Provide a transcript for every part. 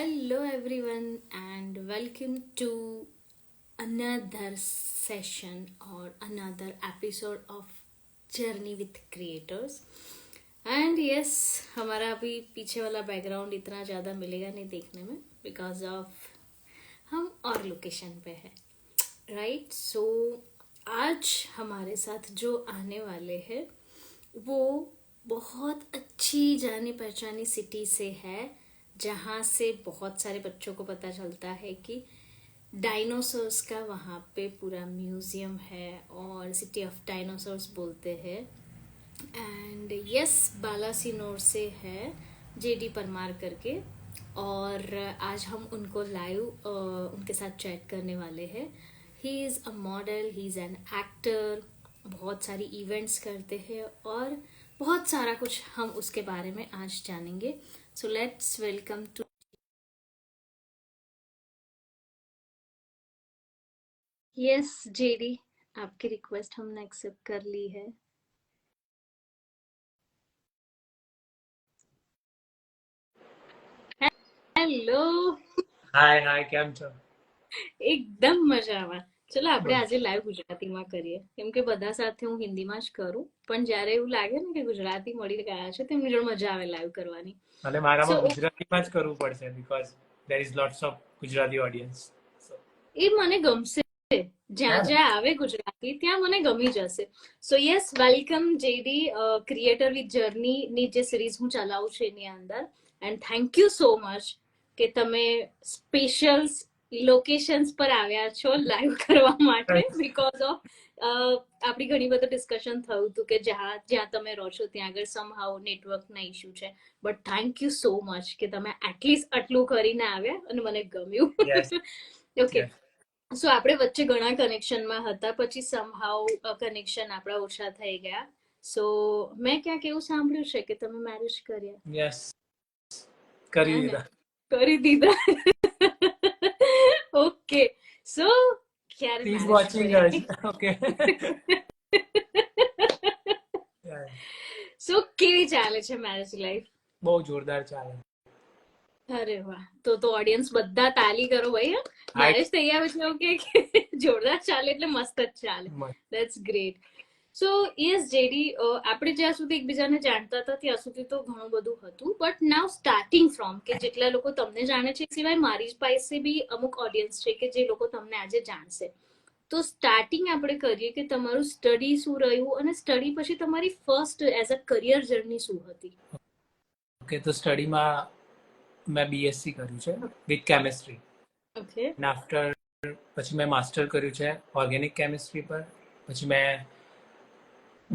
Hello, everyone, and welcome to another session or another episode of Journey with Creators. And yes हमारा अभी पीछे वाला background इतना ज़्यादा मिलेगा नहीं देखने में बिकॉज ऑफ हम और लोकेशन पे है राइट. सो आज हमारे साथ जो आने वाले हैं वो बहुत अच्छी जानी पहचानी सिटी से है जहाँ से बहुत सारे बच्चों को पता चलता है कि डायनासोर्स का वहाँ पे पूरा म्यूजियम है और सिटी ऑफ डायनासोर्स बोलते हैं. एंड यस बालासिनोर से है जेडी परमार करके और आज हम उनको लाइव उनके साथ चैट करने वाले हैं. He is a model, he is an actor, बहुत सारी इवेंट्स करते हैं और बहुत सारा कुछ हम उसके बारे में आज जानेंगे. So let's welcome to. Yes JD, आपकी रिक्वेस्ट हमने एक्सेप्ट कर ली है. હેલો, હાય કેમ છો? એકદમ મજામાં. ચલો આપણે આજે લાઈવ ગુજરાતીમાં કરીએ કેમ કે બધા સાથે હું હિન્દીમાં જ કરું પણ જ્યારે એવું લાગે ને કે ગુજરાતી મળી ગયા છે તો એમની જોડે મજા આવે લાઈવ કરવાની. અને મારામાં ગુજરાતીમાં જ કરવું પડશે because there is lots of Gujarati audience. એ મને ગમશે, જ્યાં જ્યાં આવે ગુજરાતી ત્યાં મને ગમી જશે. સો yes welcome JD, creator with journey ની જે સિરીઝ હું ચલાવું છું એની અંદર. And thank you so much કે તમે સ્પેશિયલ લોકેશન્સ પર આવ્યા છો લાઈવ કરવા માટે બીકોઝ ઓફ આપણી ઘણી બધું ડિસ્કશન થયું હતું કે જ્યાં તમે રહો છો ત્યાં આગળ સમહાઉ નેટવર્કના ઇશ્યુ છે. But thank you so much કે તમે એટલીસ્ટ આટલું કરીને આવ્યા અને મને ગમ્યું. ઓકે, સો આપણે વચ્ચે ઘણા કનેક્શનમાં હતા પછી સમહાઉ કનેક્શન આપણા ઓછા થઈ ગયા. સો મેં ક્યાંક એવું સાંભળ્યું છે કે તમે મેરેજ કર્યા. યસ, કરી દીધા. ઓકે, સો ક્યારે પ્લીઝ વોચિંગ અસ. ઓકે, સો કેવી ચાલે છે મેરેજ લાઈફ? બહુ જોરદાર ચાલે. અરે વાહ, તો ઓડિયન્સ બધા તાલી કરો ભાઈ. મેરેજ થઈ આવે છે ઓકે, જોરદાર ચાલે એટલે મસ્ત જ ચાલે. That's great. So yes JD, આપણે જ્યાં સુધી એકબીજાને જાણતા હતા ત્યાં સુધી તો ઘણું બધું હતું બટ નાવ સ્ટાર્ટિંગ ફ્રોમ કે જેટલા લોકો તમને જાણે છે સિવાય મારી પાસે બી અમુક ઓડિયન્સ છે કે જે લોકો તમને આજે જાણશે. તો સ્ટાર્ટિંગ આપણે કરીએ કે તમારું સ્ટડી શું રહ્યું અને સ્ટડી પછી તમારી first as a career journey શું હતી? ઓકે, તો સ્ટડીમાં મેં બીએસસી કર્યું છે with chemistry. Okay, and after પછી મેં માસ્ટર કર્યું છે ઓર્ગેનિક કેમિસ્ટ્રી પર. પછી મેં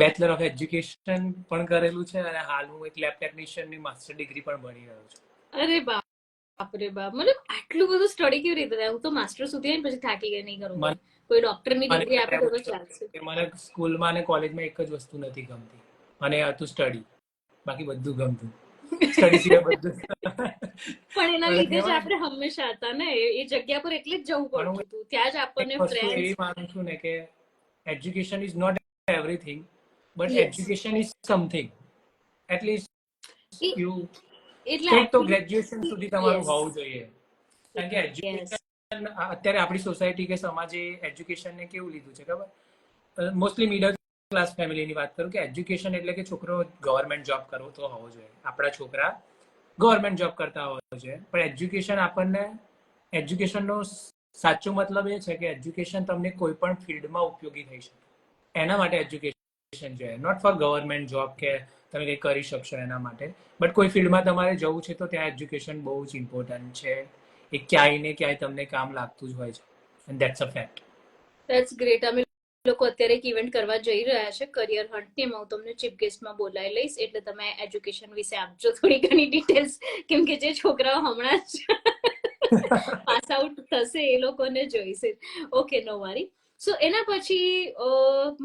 બેચલર ઓફ એજ્યુકેશન પણ કરેલું છે અને હાલ હું એક લેબ ટેકનિશિયનની માસ્ટર ડિગ્રી પણ ભણી રહ્યો છું. અરે બાપરે બાપ, મતલબ આટલું બધું સ્ટડી કેવી રીતે થાય? હું તો માસ્ટર સુધી આવીને પછી થાકી ગઈ, નહીં કરું. કોઈ ડોક્ટરની ડિગ્રી આપે તો ચાલશે. મને સ્કૂલમાં અને કોલેજમાં એક જ વસ્તુ નથી ગમતી અને હતું સ્ટડી. બાકી બધું ગમતું, સ્ટડી સિવાય બધું. પણ એના લીધે જ આપણે હંમેશા હતા ને એ જગ્યા પર, એટલે જ જવું પડતું હતું. ત્યાં જ આપણને ફ્રેન્ડ્સ. એવી માનું છું ને કે education is not everything but education is something. At least you કંઈક તો ગ્રેજ્યુએશન સુધી તમારું હોવું જોઈએ. કારણ કે એજ્યુકેશન અત્યારે આપણી સોસાયટી કે સમાજે એજ્યુકેશનને કેવું લીધું છે ખબર? મોસ્ટલી મિડલ ક્લાસ ફેમિલીની વાત કરું કે એજ્યુકેશન એટલે કે છોકરો ગવર્મેન્ટ જોબ કરવો તો હોવો જોઈએ, આપણા છોકરા ગવર્મેન્ટ જોબ કરતા હોવો જોઈએ. પણ એજ્યુકેશન આપણને, એજ્યુકેશનનો સાચો મતલબ એ છે કે એજ્યુકેશન તમને કોઈ પણ ફિલ્ડમાં ઉપયોગી થઈ શકે. એના માટે એજ્યુકેશન જોઈએ, નોટ ફોર ગવર્મેન્ટ જોબ કે તમે કંઈ કરી શકશો એના માટે. બટ કોઈ ફિલ્ડમાં તમારે જવું છે તો ત્યાં એજ્યુકેશન બહુ જ ઇમ્પોર્ટન્ટ છે. એ ક્યાંય ને ક્યાંય તમને કામ લાગતું જ હોય છે. And that's a fact. That's great. અમે લોકો અત્યારે એક ઇવેન્ટ કરવા જઈ રહ્યા છે કરિયર હન્ટ, એમાં હું તમને ચીફ ગેસ્ટમાં બોલાવી લઈશ એટલે તમે એજ્યુકેશન વિશે આપજો થોડી ઘણી ડિટેલ્સ, કેમ કે જે છોકરાઓ હમણાં જ પાસ આઉટ થશે એ લોકોને જોઈશે. ઓકે, નો વરી. સો એના પછી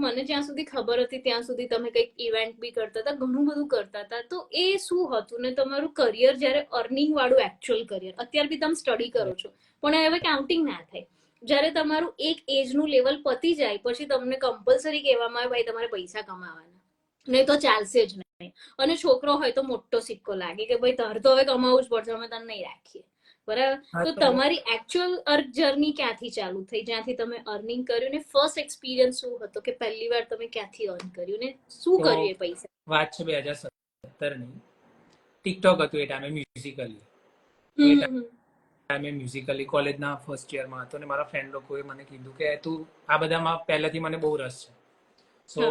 મને જ્યાં સુધી ખબર હતી ત્યાં સુધી તમે કંઈક ઇવેન્ટ બી કરતા હતા, ઘણું બધું કરતા હતા. તો એ શું હતું ને તમારું કરિયર જ્યારે અર્નિંગ વાળું એકચ્યુઅલ કરિયર? અત્યારે બી તમે સ્ટડી કરો છો પણ હવે કાઉન્ટિંગ ના થાય. જ્યારે તમારું એક એજનું લેવલ પતી જાય પછી તમને કમ્પલસરી કહેવામાં આવે ભાઈ તમારે પૈસા કમાવાના, નહીં તો ચાલશે જ નહીં. અને છોકરો હોય તો મોટો સિક્કો લાગે કે ભાઈ તારે તો હવે કમાવું જ પડશે, અમે તને નહીં રાખીએ. બરાબર. તો તમારી એકચ્યુઅલ જર્ની ક્યાંથી ચાલુ થઈ, જ્યાંથી તમે અર્નિંગ કર્યું ને ફર્સ્ટ એક્સપિરિયન્સ શું હતો કે પહેલી વાર તમે ક્યાંથી અર્ન કર્યું ને શું કર્યું એ પૈસા? વાત છે 2017 ની. ટિકટોક હતું એ ટાઈમે મ્યુઝિકલી. એ ટાઈમે મ્યુઝિકલી કોલેજના ફર્સ્ટ યરમાં હતો ને મારા ફ્રેન્ડ લોકોએ મને કીધું કે તું આ બધામાં પહેલેથી મને બહુ રસ છે. સો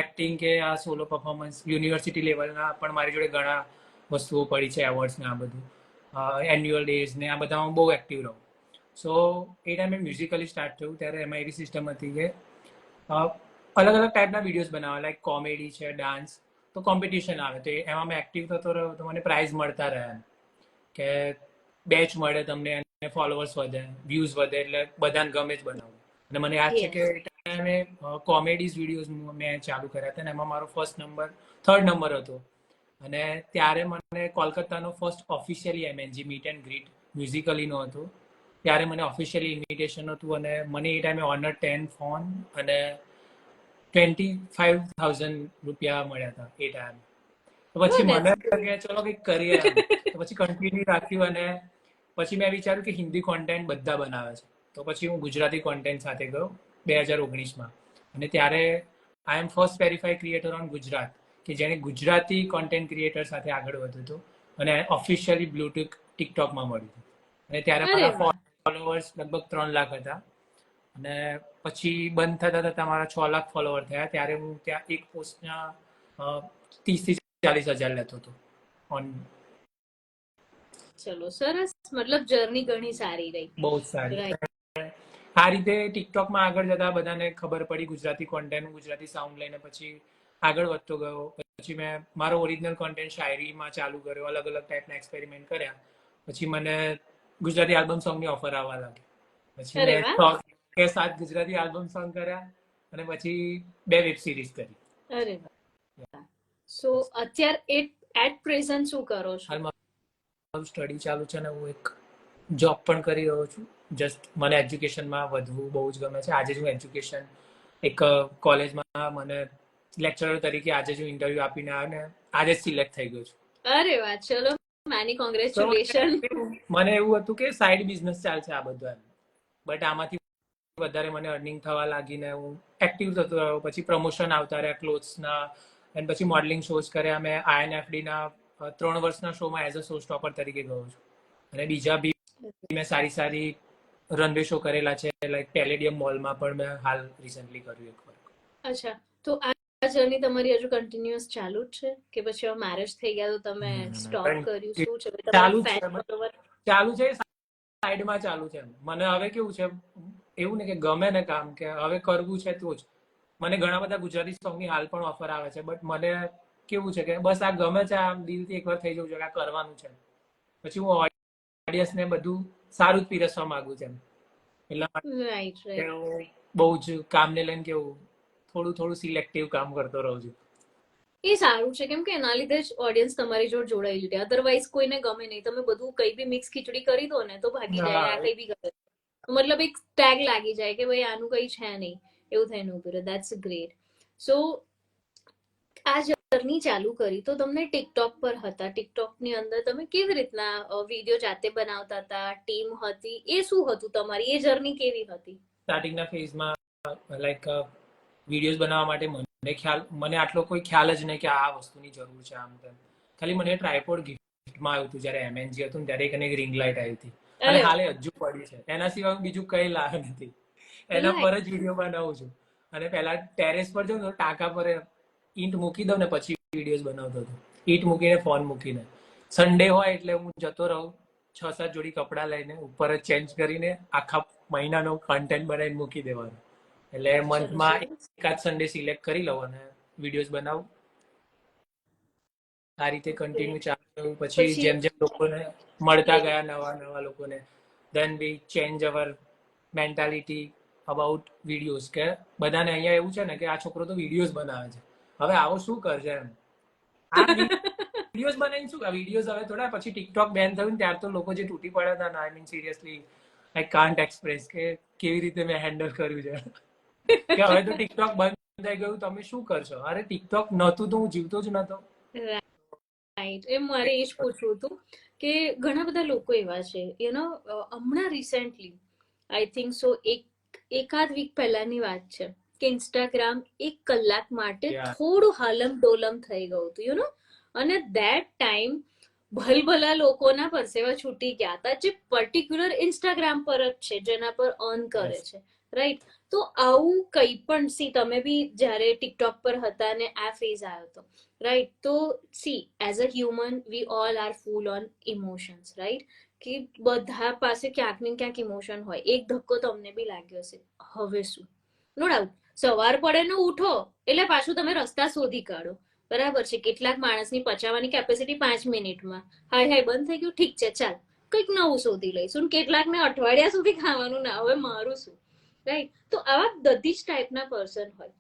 એક્ટિંગ કે આ સોલો પરફોર્મન્સ યુનિવર્સિટી લેવલના પણ મારી જોડે ઘણા વસ્તુઓ પડી છે, એવોર્ડ્સ ને આ બધું, એન્યુઅલ ડેઝ ને આ બધામાં બહુ એક્ટિવ રહું. સો એ ટાઈમે મ્યુઝિકલી સ્ટાર્ટ થયું ત્યારે એમાં એવી સિસ્ટમ હતી કે અલગ અલગ ટાઈપના વિડીયોઝ બનાવવા, લાઈક કોમેડી છે, ડાન્સ, તો કોમ્પિટિશન આવે તો એમાં મેં એક્ટિવ થતો રહ્યો તો મને પ્રાઇઝ મળતા રહ્યા કે બેચ મળે તમને અને ફોલોઅર્સ વધે, વ્યૂઝ વધે, એટલે બધાને ગમે જ બનાવવું. અને મને યાદ છે કે એ ટાઈમે કોમેડીઝ વિડીયોઝ મેં ચાલુ કર્યા હતા ને એમાં મારો થર્ડ નંબર હતો. અને ત્યારે મને કોલકાતાનો first officially MNG meet and greet મ્યુઝિકલીનો હતો. ત્યારે મને ઓફિશિયલી ઇન્વિટેશન હતું અને મને એ ટાઈમે ઓનર 10 ફોન અને 25,000 રૂપિયા મળ્યા હતા એ ટાઈમે. તો પછી મને કે ચલો કંઈક કરીએ એમ. તો પછી કન્ટિન્યુ રાખ્યું અને પછી મેં વિચાર્યું કે હિન્દી કોન્ટેન્ટ બધા બનાવે છે તો પછી હું ગુજરાતી કોન્ટેન્ટ સાથે ગયો 2019માં. અને ત્યારે I am first verified creator on Gujarat કે જેને ગુજરાતી કોન્ટેન્ટ ક્રિએટર સાથે આગળ વધ્યું હતું અને ઓફિશિયલી બ્લૂટૂથ ટિકટોકમાં મળ્યું. અને ત્યારે મારા ફોલોઅર્સ લગભગ 3 લાખ હતા અને પછી બંધ થતા થતા મારા 6 લાખ ફોલોઅર થયા. ત્યારે હું ત્યાં એક પોસ્ટના 30 થી 40 હજાર લેતો હતો ઓન. ચલો સરસ, મતલબ જર્ની ઘણી સારી રહી. બહુ સારી. આ રીતે ટિકટોકમાં આગળ જતા બધાને ખબર પડી ગુજરાતી કોન્ટેન્ટ, ગુજરાતી સાઉન્ડ લઈને પછી આગળ વધતો ગયો. પછી મેં મારો ઓરિજિનલ કોન્ટેન્ટ શાયરીમાં ચાલુ કર્યો, અલગ અલગ ટાઈપના એક્સપેરિમેન્ટ કર્યા. પછી મને ગુજરાતી આલ્બમ સોંગની ઓફર આવવા લાગી. પછી મેં 7 ગુજરાતી આલ્બમ સોંગ કર્યા અને પછી 2 વેબ સિરીઝ કરી. અરે વાહ. સો અત્યારે એટ પ્રેઝન્ટ શું કરો છો? મારું સ્ટડી ચાલુ છે ને હું એક જોબ પણ કરી રહ્યો છું. જસ્ટ મને એજ્યુકેશનમાં વધવું બહુ જ ગમે છે. આજે જ હું એજ્યુકેશન એક કોલેજમાં મને લેક્ચરર તરીકે આજે જ હું ઇન્ટરવ્યુ આપીને આવ્યો ને આજે જ સિલેક્ટ થઈ ગયો છું. અરે વાહ, ચલો મેની કોંગ્રેચ્યુલેશન. મને એવું હતું કે સાઈડ બિઝનેસ ચાલશે આ બધું એમ, બટ આમાંથી વધારે મને અર્નિંગ થવા લાગીને હું એક્ટિવ થતો રહ્યો. પછી પ્રમોશન આવતા રહ્યા ક્લોથ્સના અને પછી મોડલિંગ શોઝ કર્યા. મેં INFDના 3 વર્ષના શોમાં એઝ અ શો સ્ટોપર તરીકે ગયો છું અને બીજા બી મેં સારી રનવે શો કરેલા છે, લાઈક પેલેડિયમ મોલમાં પણ મેં હાલ રિસેન્ટલી કર્યું એક વાર. અચ્છા, તો આ જર્ની તમારી હજુ કન્ટિન્યુઅસ ચાલુ જ છે કે પછી હવે મેરેજ થઈ ગયા તો તમે સ્ટોપ કર્યું? શું છે ચાલુ છે સાઈડમાં ચાલુ છે. મને હવે કેવું છે એવું ને કે ગમે ને કામ કે હવે કરવું છે તો જ. મને ઘણા બધા ગુજરાતી સોંગની હાલ પણ ઓફર આવે છે, બટ મને કેવું છે કે બસ આ ગમે છે, આમ દિલથી એકવાર થઈ જવું છે કે આ કરવાનું છે. પછી હું ઓડિયન્સને બધું સારું જ પીરસવા માંગુ છું એટલે બહુ જ કામને લઈને કેવું થોડું સિલેક્ટિવ કામ કરતો રહું છું. એ સારું છે કેમ કે એના લીધે જ ઓડિયન્સ તમારી જોડે જોડાયેલી રહે. અધરવાઇઝ કોઈને ગમે નહીં, તમે બધું કઈ બી મિક્સ ખીચડી કરી દો ને તો ભાગી જાય, આ કઈ બી કરે. મતલબ એક ટેગ લાગી જાય કે ભાઈ આનું કઈ છે નહીં, એવું થઈને ઉભું રહે. That's great. સો આ જર્ની ચાલુ કરી તો તમને ટિકટોક પર હતા, ટિકટોકની અંદર તમે કેવી રીતના વિડીયો જાતે બનાવતા હતા, ટીમ હતી, એ શું હતું તમારી, એ જર્ની કેવી હતી? સ્ટાર્ટિંગના ફેઝમાં લાઈક વિડીયોઝ બનાવવા માટે મને આટલો કોઈ ખ્યાલ જ નહીં કે આ વસ્તુની જરૂર છે આમ તેમ. ખાલી મને ટ્રાયપોડ ગિફ્ટમાં આવ્યું હતું જ્યારે MNG હતું ત્યારે એક રિંગ લાઇટ આવી હતી અને હાલે હજુ પડી છે. એના સિવાય બીજું કઈ લાવ્યો નથી. એના પર જ વિડીયો બનાવું છું. અને પહેલા ટેરેસ પર જાઉં તો ટાંકા પર ઈંટ મૂકી દઉં ને પછી વિડીયોઝ બનાવતો હતો. ઈંટ મૂકીને ફોન મૂકીને. સન્ડે હોય એટલે હું જતો રહું 6-7 જોડી કપડાં લઈને ઉપર જ ચેન્જ કરીને આખા મહિનાનો કન્ટેન્ટ બનાવીને મૂકી દેવાનું. એટલે મંથમાં એકાદ સન્ડે સિલેક્ટ કરી લઉં અને વિડીયોઝ બનાવું. આ રીતે કન્ટિન્યુ ચાલુ થયું. પછી જેમ જેમ લોકોને મળતા ગયા નવા લોકોને, then we change our mentality about videos કે બધાને અહીંયા એવું છે ને કે આ છોકરો તો વિડીયોઝ બનાવે છે, હવે આવો શું કરશે એમ. આ વિડીયોઝ બનાવીને શું, વિડીયોઝ હવે થોડા પછી ટિકટોક બેન થયું ને ત્યાર તો લોકો જે તૂટી પડ્યા હતા ને, I mean seriously I can't express કે કેવી રીતે મેં હેન્ડલ કર્યું છે કે હવે તો ટિકટોક બંધ થઈ ગયું, તમે શું કરશો? અરે ટિકટોક નહોતું તો હું જીવતો જ નહોતો. રાઈટ, એ મારે એ જ પૂછવું હતું કે ઘણા બધા લોકો એવા છે હમણાં રિસેન્ટલી આઈ થિંક સો એકાદ વીક પહેલાની વાત છે કે ઇન્સ્ટાગ્રામ 1 કલાક માટે થોડું હાલમ ડોલમ થઈ ગયું હતું અને ધેટ ટાઈમ ભલભલા લોકોના પરસેવા છૂટી ગયા હતા જે પર્ટિક્યુલર ઇન્સ્ટાગ્રામ પર જ છે જેના પર અર્ન કરે છે રાઈટ. તો આવું કંઈ પણ તમે બી જ્યારે ટિકટોક પર હતા ને આ ફેઝ આવ્યો હતો રાઈટ. તો as a human we all are full on emotions right. કે બધા પાસે ક્યાંક ને ક્યાંક ઇમોશન હોય. એક ધક્કો તમને બી લાગ્યો હશે હવે શું, નો ડાઉટ. સવાર પડે ને ઉઠો એટલે પાછું તમે રસ્તા શોધી કાઢો, બરાબર છે. કેટલાક માણસની પચાવવાની કેપેસિટી 5 મિનિટમાં, હાય હાય બંધ થઈ ગયું, ઠીક છે ચાલ કંઈક નવું શોધી લઈશું. કેટલાકને અઠવાડિયા સુધી ખાવાનું ના, હવે મારું શું, રાઈટ. તો આવા બધી જ ટાઈપના પર્સન હોય.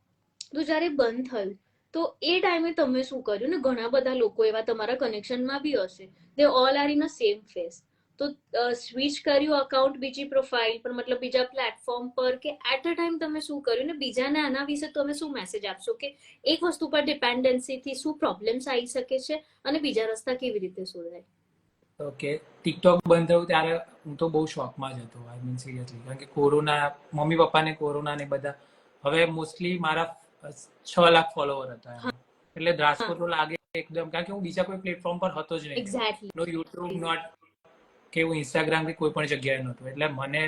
તો જ્યારે બંધ થયું તો એ ટાઈમે તમે શું કર્યું ને ઘણા બધા લોકો એવા તમારા કનેક્શનમાં બી હશે, they all are in a same face. તો સ્વિચ કર્યું અકાઉન્ટ બીજી પ્રોફાઇલ પર, મતલબ બીજા પ્લેટફોર્મ પર, કે એટ અ ટાઈમ તમે શું કર્યું ને બીજાને આના વિશે તમે શું મેસેજ આપશો કે એક વસ્તુ પર ડિપેન્ડન્સીથી શું પ્રોબ્લેમ્સ આવી શકે છે અને બીજા રસ્તા કેવી રીતે શોધાય? ઓકે, ટિકટોક બંધ થયું ત્યારે હું તો બહુ શોખમાં જ હતો, આઈ મીન સિરિયસલી. કારણ કે કોરોના, મમ્મી પપ્પાને કોરોના ને બધા, હવે મોસ્ટલી મારા 6 લાખ ફોલોવર હતા એટલે ધ્રાસકો તો લાગે એકદમ. કારણ કે હું બીજા કોઈ પ્લેટફોર્મ પર હતો જ નહીં. એક્ઝેક્ટલી. નો યુટ્યુબ, નોટ કે હું ઇન્સ્ટાગ્રામ કે કોઈ પણ જગ્યાએ નહોતું. એટલે મને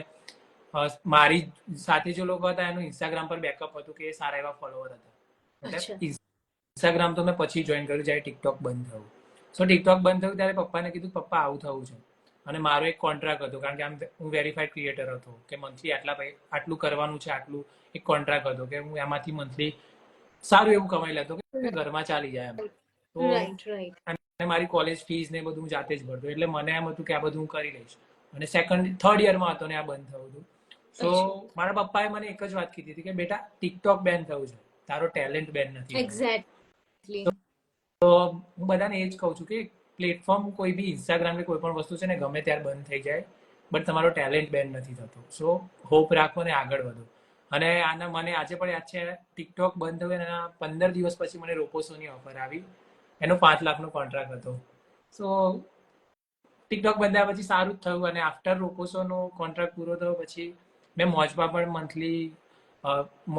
મારી સાથે જે લોકો હતા એનું ઇન્સ્ટાગ્રામ પર બેકઅપ હતું કે એ સારા એવા ફોલોવર હતા. એટલે ઇન્સ્ટાગ્રામ તો મેં પછી જોઈન કર્યું જ્યારે ટિકટોક બંધ થયું. સો ટિકટોક બંધ થયું ત્યારે પપ્પાને કીધું પપ્પા આવું થયું છે. અને મારો એક કોન્ટ્રાક્ટ હતો, કારણ કે આમ હું વેરીફાઈડ ક્રિએટર હતો કે મંથલી આટલું કરવાનું છે, આટલું એક કોન્ટ્રાક્ટ હતો કે હું એમાંથી મંથલી સારું એવું કમાઈ લેતો કે ઘરમાં ચાલી જાય એમ. તો અને મારી કોલેજ ફીસ ને બધું જાતે જ ભરતો, એટલે મને એમ હતું કે આ બધું હું કરી લઈશ. અને થર્ડ યરમાં હતો ને આ બંધ થયું હતું. સો મારા પપ્પાએ મને એક જ વાત કીધી હતી કે બેટા ટિકટોક બેન થયું છે, તારો ટેલેન્ટ બેન નથી. એક્ઝેક્ટલી. તો હું બધાને એ જ કહું છું કે પ્લેટફોર્મ કોઈ બી ઇન્સ્ટાગ્રામ કે કોઈ પણ વસ્તુ છે ને ગમે ત્યારે બંધ થઈ જાય, બટ તમારો ટેલેન્ટ બેન નથી થતો. સો હોપ રાખો ને આગળ વધો. અને આના મને આજે પણ યાદ છે, ટિકટોક બંધ થયું એના 15 દિવસ પછી મને રોપોસોની ઓફર આવી. એનો 5 લાખનો કોન્ટ્રાક્ટ હતો. સો ટિકટોક બંધ થયા પછી સારું જ થયું. અને આફ્ટર રોપોસોનો કોન્ટ્રાક્ટ પૂરો થયો પછી મેં મોજમાં પણ મંથલી,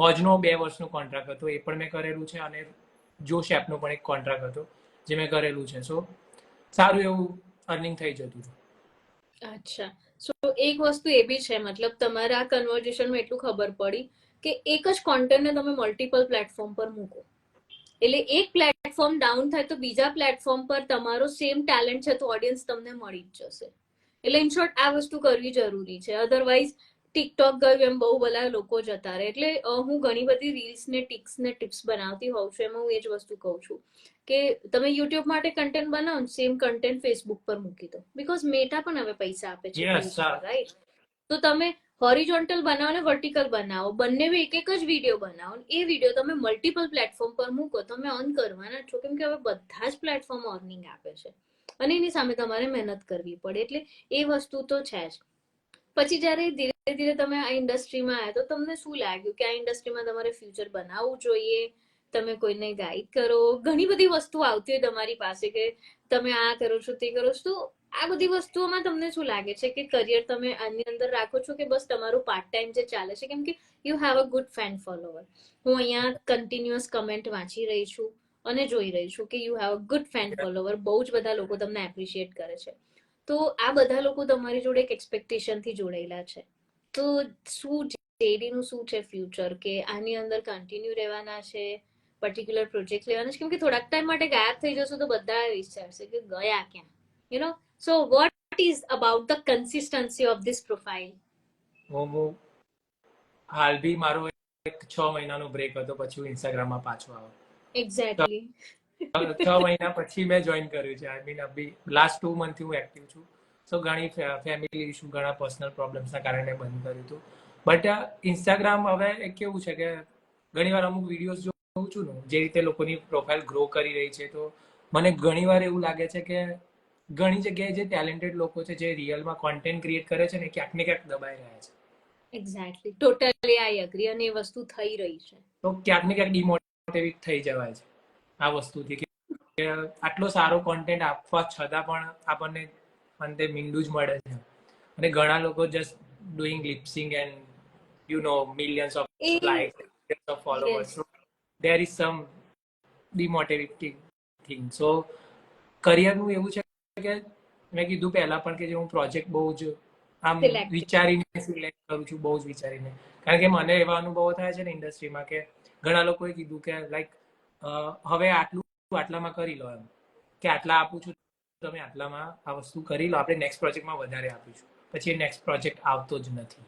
મોજનો 2 વર્ષનો કોન્ટ્રાક્ટ હતો એ પણ મેં કરેલું છે. અને જોશ એપનો પણ એક કોન્ટ્રાક્ટ હતો જે મેં કરેલું છે. સો સારું એવું અર્નિંગ થઈ જતું હતું. અચ્છા. સો એક વસ્તુ એ બી છે, મતલબ તમારા આ કન્વર્ઝેશનમાં એટલું ખબર પડી કે એક જ કોન્ટેન્ટને તમે મલ્ટિપલ પ્લેટફોર્મ પર મૂકો એટલે એક પ્લેટફોર્મ ડાઉન થાય તો બીજા પ્લેટફોર્મ પર તમારો સેમ ટેલેન્ટ છે તો ઓડિયન્સ તમને મળી જ જશે. એટલે ઇન શોર્ટ આ વસ્તુ કરવી જરૂરી છે. અધરવાઇઝ ટિકટોક ગયું એમ બહુ બધા લોકો જતા રહે. એટલે હું ઘણી બધી રીલ્સ ને ટિપ્સ બનાવતી હોઉં છું. એમાં હું એ જ વસ્તુ કહું છું કે તમે યુટ્યુબ માટે કન્ટેન્ટ બનાવો, સેમ કન્ટેન્ટ ફેસબુક પર મૂકી દો, બીકોઝ મેટા પણ હવે પૈસા આપે છે, રાઈટ? તો તમે હોરિઝોન્ટલ બનાવો ને વર્ટિકલ બનાવો, બંને એક એક જ વિડીયો બનાવો. એ વિડીયો તમે મલ્ટિપલ પ્લેટફોર્મ પર મૂકો, તમે અર્ન કરવાના છો. કેમ કે હવે બધા જ પ્લેટફોર્મ અર્નિંગ આપે છે અને એની સામે તમારે મહેનત કરવી પડે. એટલે એ વસ્તુ તો છે જ. પછી જ્યારે ધીરે ધીરે તમે આ ઇન્ડસ્ટ્રીમાં આવ્યા તો તમને શું લાગ્યું કે આ ઇન્ડસ્ટ્રીમાં તમારે ફ્યુચર બનાવવું જોઈએ? તમે કોઈને ગાઈડ કરો, ઘણી બધી વસ્તુ આવતી હોય તમારી પાસે કે તમે આ કરો છો, તે કરો છો. તો આ બધી વસ્તુઓમાં તમને શું લાગે છે કે કરિયર તમે આની અંદર રાખો છો કે બસ તમારું પાર્ટ ટાઈમ જે ચાલે છે? કેમ કે you have a good fan follower. હું અહીંયા કન્ટિન્યુઅસ કમેન્ટ વાંચી રહી છું અને જોઈ રહી છું કે you have a good fan follower. બહુ જ બધા લોકો તમને એપ્રિશિએટ કરે છે. તો આ બધા લોકો તમારી જોડે એક એક્સપેક્ટેશનથી જોડાયેલા છે. તો શું જેડી નું શું છે ફ્યુચર? કે આની અંદર કન્ટિન્યુ રહેવાના છે, પર્ટિક્યુલર પ્રોજેક્ટ લેવાના છે? કેમ કે થોડાક ટાઈમ માટે ગાયબ થઈ જશો તો બધા વિચારશે કે ગયા ક્યાં, so what is about the consistency of this profile? હું હાલ બી મારો એક 6 મહિનાનો બ્રેક હતો, પછી હું ઇન્સ્ટાગ્રામમાં પાછો આવ્યો. એક્ઝેક્ટલી. 6 મહિના પછી મેં જોઈન કર્યું છે. આઈ મીન અભી લાસ્ટ 2 મંથથી હું એક્ટિવ છું. સો ઘણી ફેમિલી ઇશ્યુ, ઘણા પર્સનલ પ્રોબ્લેમ્સના કારણે બંધ કર્યું હતું. બટ ઇન્સ્ટાગ્રામ હવે એક કેવું છે કે ઘણીવાર અમુક વિડીયોઝ જોઉં છું ને, જે રીતે લોકોની પ્રોફાઇલ ગ્રો કરી રહી છે, તો મને ઘણીવાર એવું લાગે છે કે ઘણી જગ્યાએ જે ટેલેન્ટેડ લોકો છે, જે રિયલમાં કોન્ટેન્ટ ક્રિએટ કરે છે ને, ક્યાંક ને ક્યાંક દબાઈ રહ્યા છે. Exactly, totally I agree. અને એ વસ્તુ થઈ રહી છે. તો ક્યાંક ને ક્યાંક ડિમોટિવેટ થઈ જવાય છે આ વસ્તુથી કે આટલો સારો કોન્ટેન્ટ આપવા છતાં પણ આપણને અંતે મીંડું જ મળે છે. અને ઘણા લોકો just doing lip sync and millions of likes, millions of followers. So there is some demotivating thing. So કરિયરનું એવું છે કે મેં કીધું પહેલા પણ કે જે હું પ્રોજેક્ટ બહુ જ આમ વિચારીને સિલેક્ટ કરું છું, બહુ જ વિચારીને. કારણ કે મને એવા અનુભવો થાય છે ને ઇન્ડસ્ટ્રીમાં કે ઘણા લોકોએ કીધું કે લાઈક હવે આટલામાં કરી લો, એમ કે આટલા આપું છું, તમે આટલામાં આ વસ્તુ કરી લો, આપણે નેક્સ્ટ પ્રોજેક્ટમાં વધારે આપીશું. પછી એ નેક્સ્ટ પ્રોજેક્ટ આવતો જ નથી.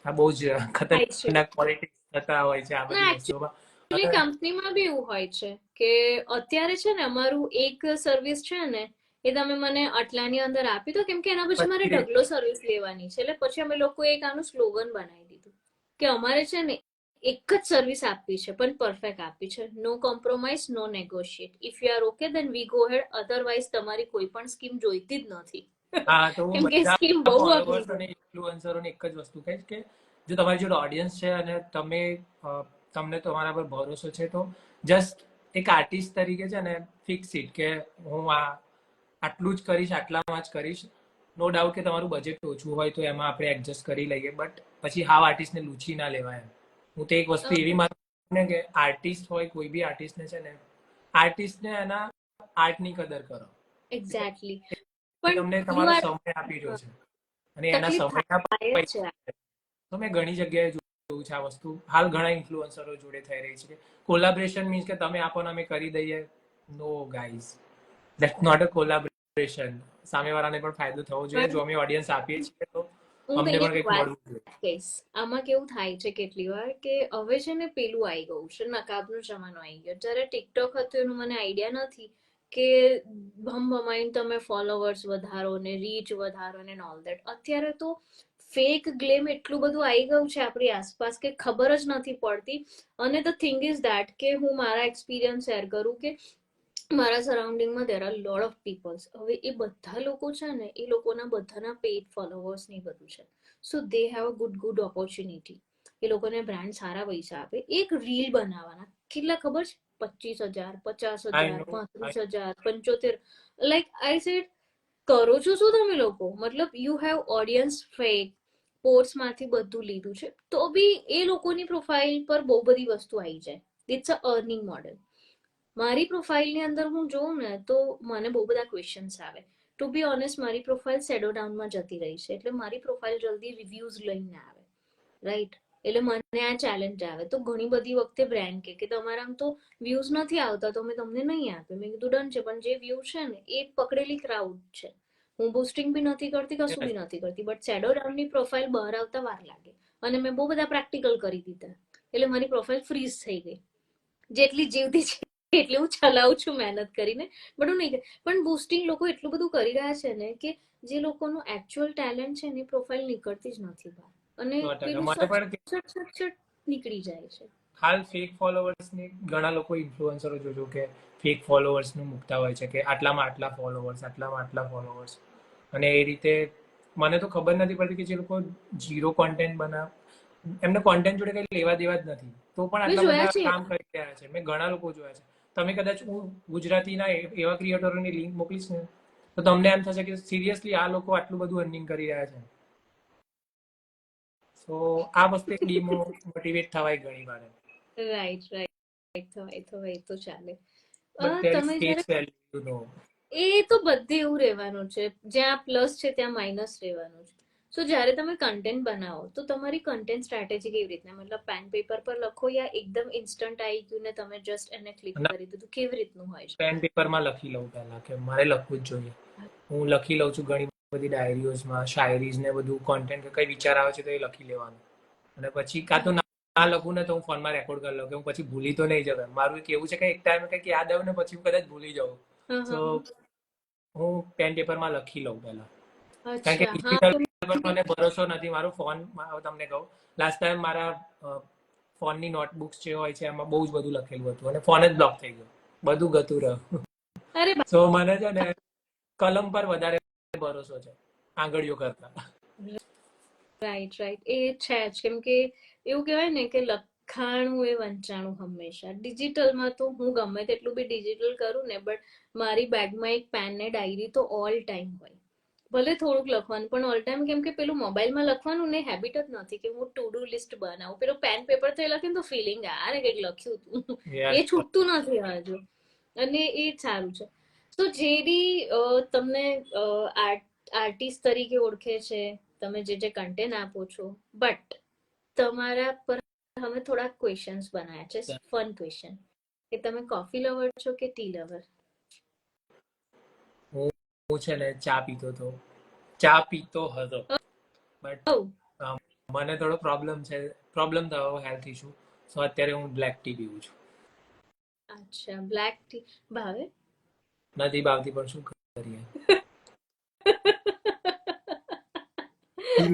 આ બહુ જ ખતરનાક પોલિટિક્સ થતા હોય છે આ બધી વસ્તુમાં. કંપનીમાં બી એવું હોય છે કે અત્યારે છે ને અમારું એક સર્વિસ છે ને એ તમે મને આટલાની અંદર આપી દો, કેમ કે એના પછી મારે ઢગલો સર્વિસ લેવાની છે. એટલે પછી અમે લોકો એક આનું સ્લોગન બનાવી દીધું કે અમારે છે ને એક જ સર્વિસ આપવી છે, પણ પરફેક્ટ આપવી છે. No compromise, no negotiate. If you are okay then we go head, otherwise તમારી કોઈ પણ સ્કીમ જોઈતી જ નથી. હા, તો હું બધા ફોલોવર્સ અને ઇન્ફ્લુએન્સરોને એક જ વસ્તુ કહીશ કે જો તમારી જોડે ઓડિયન્સ છે અને તમને તમારા પર ભરોસો છે, તો જસ્ટ એક આર્ટિસ્ટ તરીકે છે ને ફિક્સ ઇટ કે હું આટલું જ કરીશ, આટલામાં જ કરીશ. નો ડાઉટ કે તમારું બજેટ ઓછું હોય તો એમાં આપણે એડજસ્ટ કરી લઈએ, બટ પછી હાવ આર્ટિસ્ટને લૂછી ના લેવાય. હું તો એક વસ્તુ એવી માનું ને કે આર્ટિસ્ટ હોય, કોઈ બી આર્ટિસ્ટને છે ને આર્ટિસ્ટને એના આર્ટની કદર કરો. એક્ઝેક્ટલી. તમને તમારો સમય આપી રહ્યો છે અને એના સમયના પૈસા. તો મેં ઘણી જગ્યાએ જોયું છે આ વસ્તુ. હાલ ઘણા ઇન્ફ્લુએન્સરો જોડે થઈ રહી છે કે કોલાબરેશન મીન્સ કે તમે આપો ને અમે કરી દઈએ. No guys, that's not a collaboration. સામેવાળાને પણ ફાયદો થવો જોઈએ. જો અમે ઓડિયન્સ આપીએ છીએ તો અમને પણ કંઈક મળવું જોઈએ. આમાં કેવું થાય છે કેટલી વાર કે હવે છે ને પેલું આવી ગયું છે, નકાબનો જમાનો આવી ગયો. જયારે ટિકટોક હતું એનું મને આઈડિયા નથી કે ભમાઈને તમે ફોલોવર્સ વધારો ને રીચ વધારો ને ઓલ ધેટ. અત્યારે તો ફેક ગ્લેમ એટલું બધું આવી ગયું છે આપણી આસપાસ કે ખબર જ નથી પડતી. અને ધ થિંગ ઇઝ ધેટ કે હું મારા એક્સપિરિયન્સ શેર કરું કે મારા સરાઉન્ડિંગમાં there are lot of peoples. હવે એ બધા લોકો છે ને એ લોકોના બધાના પેઇડ ફોલોવર્સ ને બધું છે. So they have a good opportunity. એ લોકોને બ્રાન્ડ સારા પૈસા આપે. એક રીલ બનાવવાના કેટલા ખબર છે? 25,000, 50,000, 35,000, 75. લાઈક આઈ સેડ, કરો છો શું તમે લોકો? મતલબ you have audience fake ports માંથી બધું લીધું છે, તો બી એ લોકોની પ્રોફાઇલ પર બહુ બધી વસ્તુ આવી જાય. It's a earning model. મારી પ્રોફાઇલની અંદર હું જોઉં ને તો મને બહુ બધા ક્વેશ્ચન્સ આવે. ટુ બી ઓનેસ્ટ, મારી પ્રોફાઇલ શેડો ડાઉનમાં જતી રહી છે, એટલે મારી પ્રોફાઇલ જલ્દી રિવ્યુઝ લઈને આવે, રાઈટ? એટલે મને આ ચેલેન્જ આવે. તો ઘણી બધી વખતે બ્રાન્ડ કે તમારા તો વ્યૂઝ નથી આવતા તો અમે તમને નહીં આપે. મેં કીધું ડન છે, પણ જે વ્યૂ છે ને એ પકડેલી ક્રાઉડ છે. હું બુસ્ટિંગ બી નથી કરતી, કશું બી નથી કરતી, બટ શેડો ડાઉનની પ્રોફાઇલ બહાર આવતા વાર લાગે. અને મેં બહુ બધા પ્રેક્ટિકલ કરી દીધા, એટલે મારી પ્રોફાઇલ ફ્રીઝ થઈ ગઈ. જેટલી જીવતી છે એટલે હું ચલાવું છું મહેનત કરીને, બટ હું નહીં. પણ બુસ્ટિંગ લોકો એટલું બધું કરી રહ્યા છે ને કે જે લોકોનું એકચ્યુઅલ ટેલેન્ટ છે ને પ્રોફાઇલ નીકળતી જ નથી બહાર, અને પેલું નીકળી જાય છે. હાલ ફેક ફોલોવર્સ ની ઘણા લોકો ઇન્ફ્લુએન્સરો જોજો કે ફેક ફોલોવર્સ નું મૂકતા હોય છે કે આટલામાં આટલા ફોલોવર્સ, આટલામાં આટલા ફોલોવર્સ. અને એ રીતે મને તો ખબર નથી પડતી કે જે લોકો ઝીરો કોન્ટેન્ટ બનાવે, એમને કોન્ટેન્ટ જોડે કઈ લેવા દેવા જ નથી, તો પણ આટલા બધા કામ કરી રહ્યા છે. મેં ઘણા લોકો જોયા છે. તમે કદાચ હું ગુજરાતીના એવા ક્રિએટરોની લિંક મોકલીશ ને તો તમને એમ થશે કે સિરિયસલી આ લોકો આટલું બધું અર્નિંગ કરી રહ્યા છે. સો આ વસ્તુ એક ડિમોટિવેટ થવાય ઘણી વાર. રાઈટ થવાય તો ચાલે. એ તો બધે એવું રહેવાનું છે. જ્યાં પ્લસ છે ત્યાં માઇનસ રહેવાનું છે. સો જ્યારે તમે કન્ટેન્ટ બનાવો તો તમારી કન્ટેન્ટ સ્ટ્રેટેજી કેવી રીતના, મતલબ પેન પેપર પર લખો યા એકદમ ઇન્સ્ટન્ટ આવી ગયું ને તમે જસ્ટ એને ક્લિક કરી દીધું, કેવી રીતનું હોય છે? પેન પેપરમાં લખી લઉં પહેલા કે મારે લખવું જ જોઈએ. હું લખી લઉં છું ઘણી બધી ડાયરીઓમાં, શાયરીઝ ને બધું કોન્ટેન્ટ કઈ વિચાર આવે છે તો એ લખી લેવાનું. અને પછી કાં તો ના લખું ને તો હું ફોનમાં રેકોર્ડ કરી લઉં કે હું પછી ભૂલી તો નહીં જવાય. મારું એક એવું છે કે એક ટાઈમે કંઈક યાદ આવ્યું ને પછી હું કદાચ ભૂલી જાઉં, તો હું પેન પેપરમાં લખી લઉં પહેલા. કારણ કે ડિજિટલ પર મને ભરોસો નથી. મારો ફોન તમને કહું, લાસ્ટ ટાઈમ મારા ફોનની નોટબુક્સ જે હોય છે એમાં બહુ જ બધું લખેલું હતું અને ફોન જ બ્લોક થઈ ગયો, બધું ગતું રહ્યું. સો મને છે ને કલમ પર વધારે ભરોસો છે આંગળીઓ કરતા. રાઈટ એ છે જ. કેમ કે એવું કહેવાય ને કે લખાણું એ વંચાણું હંમેશા. ડિજિટલમાં તો હું ગમે તેટલું બી ડિજિટલ કરું ને, બટ મારી બેગમાં એક પેન ને ડાયરી તો ઓલ ટાઈમ હોય. ભલે થોડુંક લખવાનું પણ ઓલ ટાઈમ, કેમ કે પેલું મોબાઈલમાં લખવાનું ને હેબિટ જ નથી કે હું ટુ ડુ લિસ્ટ બનાવું. પેલું પેન પેપર થી લખીને તો ફિલિંગ આવે કંઈક લખ્યું હતું, એ છૂટતું નથી હજુ, અને એ સારું છે. તો જેડી તમને આર્ટિસ્ટ તરીકે ઓળખે છે, તમે જે કન્ટેન્ટ આપો છો, બટ તમારા પર અમે થોડા ક્વેશ્ચન્સ બનાવ્યા છે, ફન ક્વેશ્ચન, કે તમે કોફી લવર છો કે ટી લવર? હું છે ને ચા પીતો હતો બટ મને થોડો પ્રોબ્લેમ થયો હેલ્થ ઇશ્યુ, સો અત્યારે હું બ્લેક ટી પીવું છું. અચ્છા, બ્લેક ટી ભાવે? નથી ભાવતી, પણ શું કરીએ.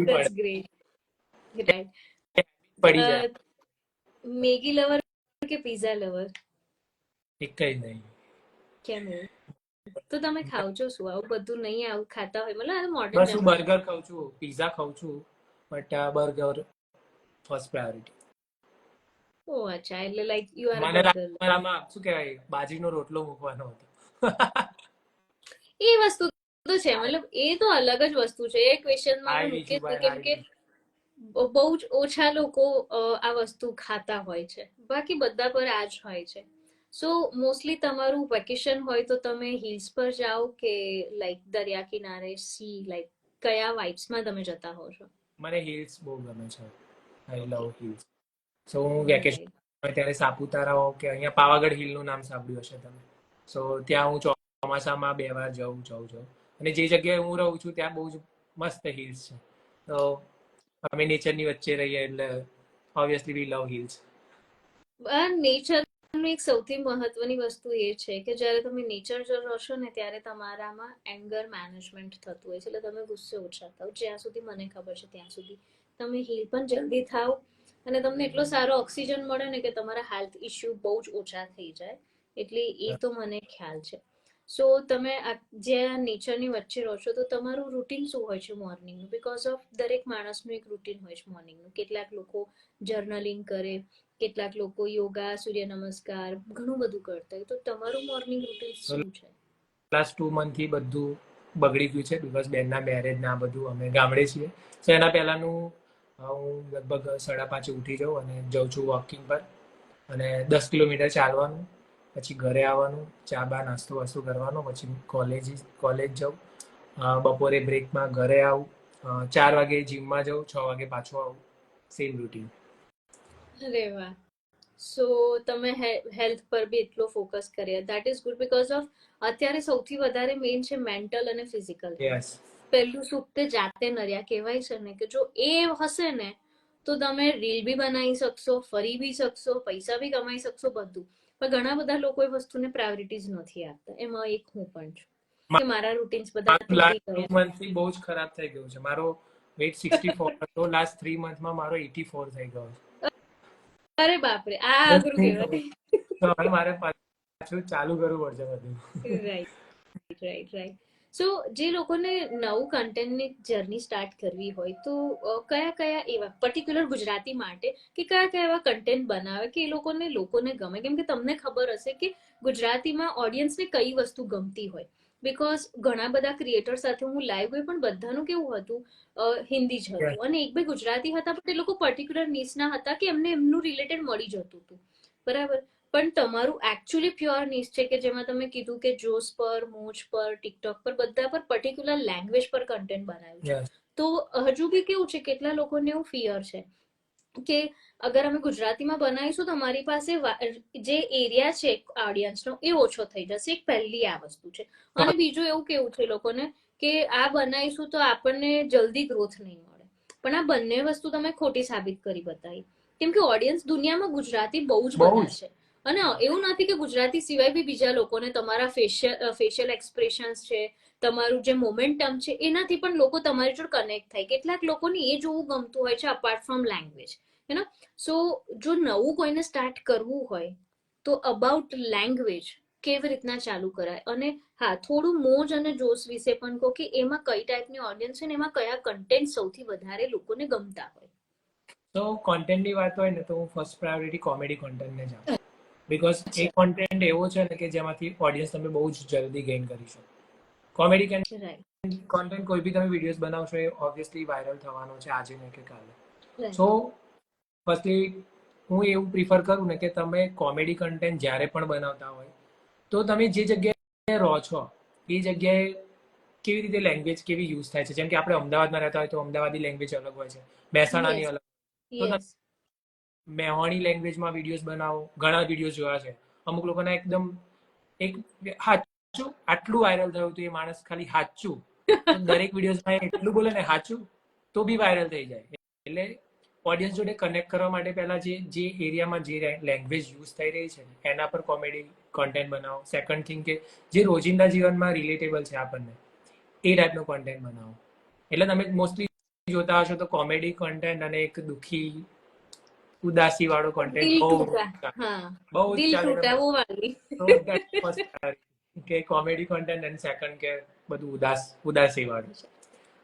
That's great. Right. પડી જાય. મેગી લવર કે પિઝા લવર? એક જ નહીં. કેમ એવું? તો તમે ખાવ છો શું? આવું બધું નહીં આવું ખાતા હોય, મતલબ મોડર્ન બસ હું બર્ગર ખાઉં છું, પિઝા ખાઉં છું, બટ બર્ગર ફર્સ્ટ પ્રાયોરિટી. ઓ અચ્છા, એટલે લાઈક યુ આર મને બર્ગર. મારામાં શું કહેવાય, બાજરીનો રોટલો મૂકવાનો હતો. એ વસ્તુ તો છે, મતલબ એ તો અલગ જ વસ્તુ છે, એ ક્વેશ્ચનમાં અમે મૂકીએ છીએ, કેમ કે બહુ જ ઓછા લોકો આ વસ્તુ ખાતા હોય છે, બાકી બધા પર આ જ હોય છે. સો મોસ્ટલી તમારું વેકેશન હોય તો તમે હિલ્સ પર જાઓ કે લાઈક દરિયા કિનારે, સી, લાઈક કયા વાઇબ્સમાં તમે જતા હો છો? મને હિલ્સ બહુ ગમે છે, આઈ લવ હિલ્સ. સો હું વેકેશન ત્યારે સાપુતારા કે અહીંયા પાવાગઢ હિલનું નામ સાંભળ્યું હશે તમે, સો ત્યાં હું ચોમાસામાં 2 વાર જાઉં છું, અને જે જગ્યાએ હું રહું છું ત્યાં બહુ જ મસ્ત હિલ્સ છે, તો અમે નેચરની વચ્ચે રહીએ એટલે ઓબ્વિયસલી વી લવ હિલ્સ. નેચરનું એક સૌથી મહત્વની વસ્તુ એ છે કે જ્યારે તમે નેચર રહશો ને ત્યારે તમારામાં એંગર મેનેજમેન્ટ થતું હોય છે, એટલે તમે ગુસ્સે ઓછા થાવ, જ્યાં સુધી મને ખબર છે ત્યાં સુધી તમે હીલ પણ જલ્દી થાવ, અને તમને એટલો સારો ઓક્સિજન મળે ને કે તમારા હેલ્થ ઇશ્યુ બહુ જ ઓછા થઈ જાય, એટલે એ તો મને ખ્યાલ છે. સો તમે જે નેચરની વચ્ચે રહો છો, તો તમારું રૂટીન શું હોય છે મોર્નિંગનું? બીકોઝ ઓફ દરેક માણસનું એક રૂટીન હોય છે મોર્નિંગનું. કેટલાક લોકો જર્નલિંગ કરે, કેટલાક લોકો યોગા, સૂર્ય નમસ્કાર, ઘણું બધું કરતા હોય, તો તમારું મોર્નિંગ રૂટીન શું છે? લાસ્ટ 2 મંથથી બધું બગડી ગયું છે, બીકોઝ બેનના મેરેજ ને આ બધું, અમે ગામડે છીએ, તો એના પહેલાનું હું લગભગ 5:30 ઉઠી જાઉં અને જાઉં છું વોકિંગ પર, અને 10 કિલોમીટર ચાલવાનું, પછી ઘરે આવવાનું, ચા બા નાસ્તો વાસ્તો કરવાનો, પછી કોલેજ જાઉં, બપોરે બ્રેકમાં ઘરે આવું, 4 વાગે જીમમાં જાઉં, 6 વાગે પાછો આવું, સેમ રૂટીન. અરે વાહ. સો તમે હેલ્થ પર બી એટલો ફોકસ કર્યા, that is good, because of અત્યારે સૌથી વધારે મેઇન છે મેન્ટલ અને ફિઝિકલ. યસ. પહેલું સુખ તે જાતે નર્યા કહેવાય છે ને, કે જો એ હશે ને તો તમે રીલ બી બનાવી શકશો, ફરી બી શકશો, પૈસા બી કમાઈ શકશો, બધું. પણ ઘણા બધા લોકો એ વસ્તુને પ્રાયોરિટીઝ નથી આપતા, એમાં એક હું પણ છું, કે મારા રૂટીન્સ બધા તૂટી ગયા. 2 મંથથી બહુ જ ખરાબ થઈ ગયું છે. મારો વેટ 64 હતો, લાસ્ટ 3 મંથમાં મારો 84 થઈ ગયો છે. અરે બાપરે, આ અઘરું કહેવાય. તો હવે મારે પાછું ચાલુ કરવું પડશે બધું. રાઈટ. સો જે લોકોને નવું કન્ટેન્ટની જર્ની સ્ટાર્ટ કરવી હોય, તો કયા એવા પર્ટિક્યુલર ગુજરાતી માટે કે કયા એવા કન્ટેન્ટ બનાવે કે એ લોકોને ગમે, કેમ કે તમને ખબર હશે કે ગુજરાતીમાં ઓડિયન્સને કઈ વસ્તુ ગમતી હોય, બીકોઝ ઘણા બધા ક્રિએટર સાથે હું લાઈવ ગઈ, પણ બધાનું કેવું હતું, હિન્દી જ હતું, અને એક બે ગુજરાતી હતા, પણ એ લોકો પર્ટિક્યુલર નીચના હતા કે એમને એમનું રિલેટેડ મળી જતું હતું, બરાબર. પણ તમારું એકચ્યુઅલી પ્યોર નીશ છે, કે જેમાં તમે કીધું કે જોશ પર, મોજ પર, ટિકટોક પર, બધા પર પર્ટિક્યુલર લેંગ્વેજ પર કન્ટેન્ટ બનાવ્યું છે. તો હજુ બી કેવું છે, કેટલા લોકોને એવું ફિયર છે કે અગર અમે ગુજરાતીમાં બનાવીશું તો અમારી પાસે જે એરિયા છે ઓડિયન્સનો એ ઓછો થઈ જશે. એક પહેલી આ વસ્તુ છે. અને બીજું એવું કેવું છે લોકોને કે આ બનાવીશું તો આપણને જલ્દી ગ્રોથ નહીં મળે, પણ આ બંને વસ્તુ તમે ખોટી સાબિત કરી બતાવી, કેમ કે ઓડિયન્સ દુનિયામાં ગુજરાતી બહુ જ બધા છે, અને એવું નથી કે ગુજરાતી સિવાય બી બીજા લોકોને તમારા ફેશિયલ એક્સપ્રેશન્સ છે, તમારું જે મોમેન્ટમ છે, એનાથી પણ લોકો તમારી જોડે કનેક્ટ થાય. કેટલાક લોકોને એ જોવું ગમતું હોય છે apart from language, you know. So જો નવું કોઈને સ્ટાર્ટ કરવું હોય તો અબાઉટ લેંગ્વેજ કેવી રીતના ચાલુ કરાય, અને હા, થોડું મોજ અને જોશ વિશે પણ કહો કે એમાં કઈ ટાઈપની ઓડિયન્સ છે ને એમાં કયા કન્ટેન્ટ સૌથી વધારે લોકોને ગમતા હોય. તો કોન્ટેન્ટની વાત હોય ને, તો હું ફર્સ્ટ પ્રાયોરિટી કોમેડી કોન્ટેન્ટને જ આપું, બીકોઝ એ કોન્ટેન્ટ એવો છે ને કે જેમાંથી ઓડિયન્સ તમે બહુ જ જલ્દી ગેઇન કરી શકો. કોમેડી કેન કોન્ટેન્ટ કોઈ બી તમે વિડીયોઝ બનાવશો એ ઓબ્વિયસલી વાયરલ થવાનો છે આજે ને કે કાલે. Right. સો ફર્સ્ટલી હું એવું પ્રિફર કરું ને કે તમે કોમેડી કન્ટેન્ટ જ્યારે પણ બનાવતા હોય તો તમે જે જગ્યાએ રહો છો એ જગ્યાએ કેવી રીતે લેંગ્વેજ કેવી યુઝ થાય છે. જેમ કે આપણે અમદાવાદમાં રહેતા હોય તો અમદાવાદી લેંગ્વેજ અલગ હોય છે, મહેસાણાની Yes. અલગ. તો તમે Yes. મેહોણી લેંગ્વેજમાં વિડીયોઝ બનાવો. ઘણા વિડીયો જોયા છે. અમુક લોકોના એકદમ એક હાચું આટલું વાયરલ થયું હતું એ માણસ ખાલી હાચું તો દરેક વિડીયોઝમાં એટલું બોલે ને હાચું તો બી વાયરલ થઈ જાય. એટલે ઓડિયન્સ જોડે કનેક્ટ કરવા માટે પહેલા જે એરિયામાં જે લેંગ્વેજ યુઝ થઈ રહી છે એના પર કોમેડી કોન્ટેન્ટ બનાવો. સેકન્ડ થિંગ કે જે રોજિંદા જીવનમાં રિલેટેબલ છે આપણને એ ટાઈપનો કોન્ટેન્ટ બનાવો. એટલે તમે મોસ્ટલી જોતા હશો તો કોમેડી કોન્ટેન્ટ અને એક દુઃખી ઉદાસી વાળો કોન્ટેન્ટ દિલ બહુ ટૂટા. હા, બહુ જ દિલ ચાલે. ટૂટા वो वाली. તો that's first priority કે કોમેડી કોન્ટેન્ટ અને સેકન્ડ કે બધું ઉદાસી વાળું છે.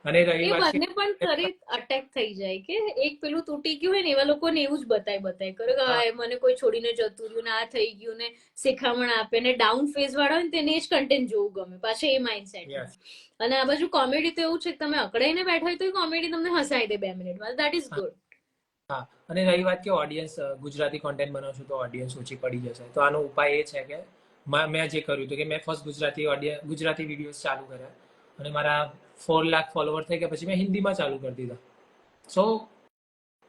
અને રહી એ વાત બંને પણ તરત અટેક થઈ જાય કે એક પેલું તૂટી ગયું હોય ને એવા લોકોને એવું જ બતાય કરે કે આ મને કોઈ છોડીને જતું રહ્યું ને આ થઈ ગયું ને શિખામણ આપે ને ડાઉન ફેઝ વાળા હોય ને તેને જ કન્ટેન્ટ જોવું ગમે પાછું એ માઇન્ડસેટ. અને આ બાજુ કોમેડી તો એવું છે કે તમે અકળાઈને બેઠા હોય તો કોમેડી તમને હસાઈ દે 2 મિનિટમાં. That is good. હા, અને રહી વાત કે ઓડિયન્સ ગુજરાતી કોન્ટેન્ટ બનાવશું તો ઓડિયન્સ ઓછી પડી જશે. તો આનો ઉપાય એ છે કે મેં જે કર્યું હતું કે મેં ફર્સ્ટ ગુજરાતી વિડીયોઝ ચાલુ કર્યા અને મારા 4 લાખ ફોલોવર થઈ ગયા પછી મેં હિન્દીમાં ચાલુ કરી દીધા. સો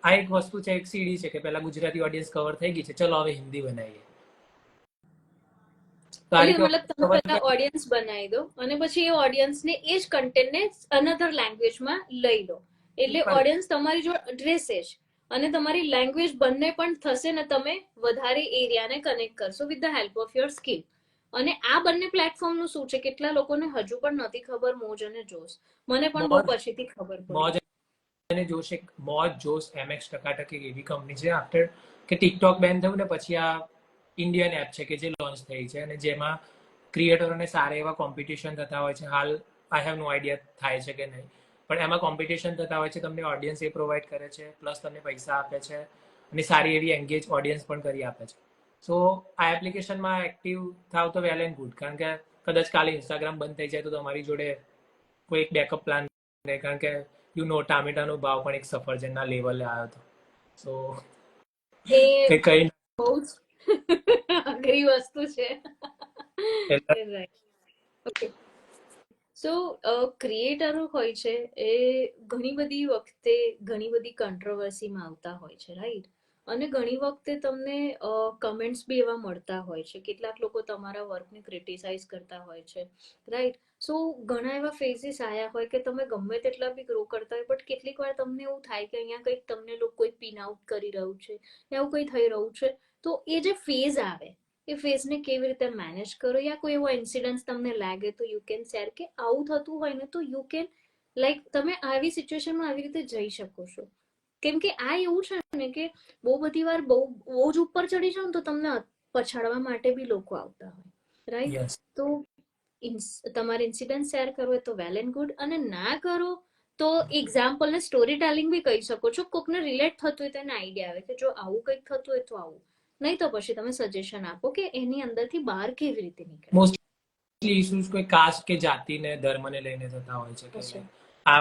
આ એક વસ્તુ છે, એક સીડી છે કે પહેલા ગુજરાતી ઓડિયન્સ કવર થઈ ગઈ છે, ચલો હવે હિન્દી બનાવીએ. એટલે મતલબ તમે પહેલા ઓડિયન્સ બનાવી દો અને પછી એ ઓડિયન્સને એ જ કન્ટેન્ટને અનધર લેંગ્વેજમાં લઈ લો એટલે ઓડિયન્સ તમારી જોડે રહેશે જ અને તમારી લેંગ્વેજ બંને પણ થશે ને તમે વધારે એરિયાને કનેક્ટ કરશો with the help of your skill. અને આ બંને પ્લેટફોર્મનું શું છે કેટલા લોકોને હજુ પણ નથી ખબર મોજ અને જોશ. મને પણ બહુ પછીથી ખબર પડી. અને જોશ એક મોજ જોશ MX ટકાટક એક એવી કંપની છે આફ્ટર કે ટિકટોક બેન થયું ને પછી આ ઇન્ડિયન એપ છે કે જે લોન્ચ થઈ છે અને જેમાં ક્રિએટરોને સારા એવા કોમ્પિટિશન થતા હોય છે. હાલ આઈ હેવ નો આઈડિયા થાય છે કે નહીં, પણ એમાં કોમ્પિટિશન થતા હોય છે. તમને ઓડિયન્સ એ પ્રોવાઈડ કરે છે, પ્લસ તમને પૈસા આપે છે અને સારી એવી એન્ગેજ ઓડિયન્સ પણ કરી આપે છે. સો આ એપ્લિકેશનમાં એક્ટિવ થાવ તો વેલ એન્ડ ગુડ, કારણ કે કદાચ કાલે ઇન્સ્ટાગ્રામ બંધ થઈ જાય તો તમારી જોડે કોઈ એક બેકઅપ પ્લાન નહીં, કારણ કે યુ નો ટામેટાનો ભાવ પણ એક સફરજનના લેવલે આવ્યો હતો. સો એ કઈ બહુ જ અઘરી વસ્તુ છે. ઓકે, સો ક્રિએટરો હોય છે એ ઘણી બધી વખતે ઘણી બધી કોન્ટ્રોવર્સીમાં આવતા હોય છે, રાઈટ? અને ઘણી વખતે તમને કમેન્ટ્સ બી એવા મળતા હોય છે. કેટલાક લોકો તમારા વર્કને ક્રિટિસાઇઝ કરતા હોય છે, રાઈટ? સો ઘણા એવા ફેઝિસ આયા હોય કે તમે ગમે તેટલા બી ગ્રો કરતા હોય બટ કેટલીક વાર તમને એવું થાય કે અહીંયા કંઈક તમને લોકો કોઈ પિન આઉટ કરી રહ્યું છે, એવું કંઈ થઈ રહ્યું છે. તો એ જે ફેઝ આવે એ ફેઝને કેવી રીતે મેનેજ કરો, યા કોઈ એવો ઇન્સિડન્સ તમને લાગે તો યુ કેન શેર કે આવું થતું હોય ને તો યુ કેન લાઈક તમે આવી સિચ્યુએશનમાં આવી રીતે જઈ શકો છો. કેમ કે આ એવું છે ને કે બહુ બધી વાર બહુ જ ઉપર ચડી જાવ ને તો તમને પછાડવા માટે બી લોકો આવતા હોય, રાઈટ? તો તમારે ઇન્સિડન્ટ શેર કરવો હોય તો વેલ એન્ડ ગુડ, અને ના કરો તો એક્ઝામ્પલ ને સ્ટોરી ટેલિંગ બી કહી શકો છો. કોકને રિલેટ થતું હોય તો એને આઈડિયા આવે કે જો આવું કંઈક થતું હોય તો આવું, નહીં તો પછી તમે સજેશન આપો કે એની અંદરથી બહાર કેવી રીતે નીકળે. મોસ્ટલી ઇશ્યુઝ કોઈ કાસ્ટ કે જાતિને ધર્મને લઈને થતા હોય છે કે આ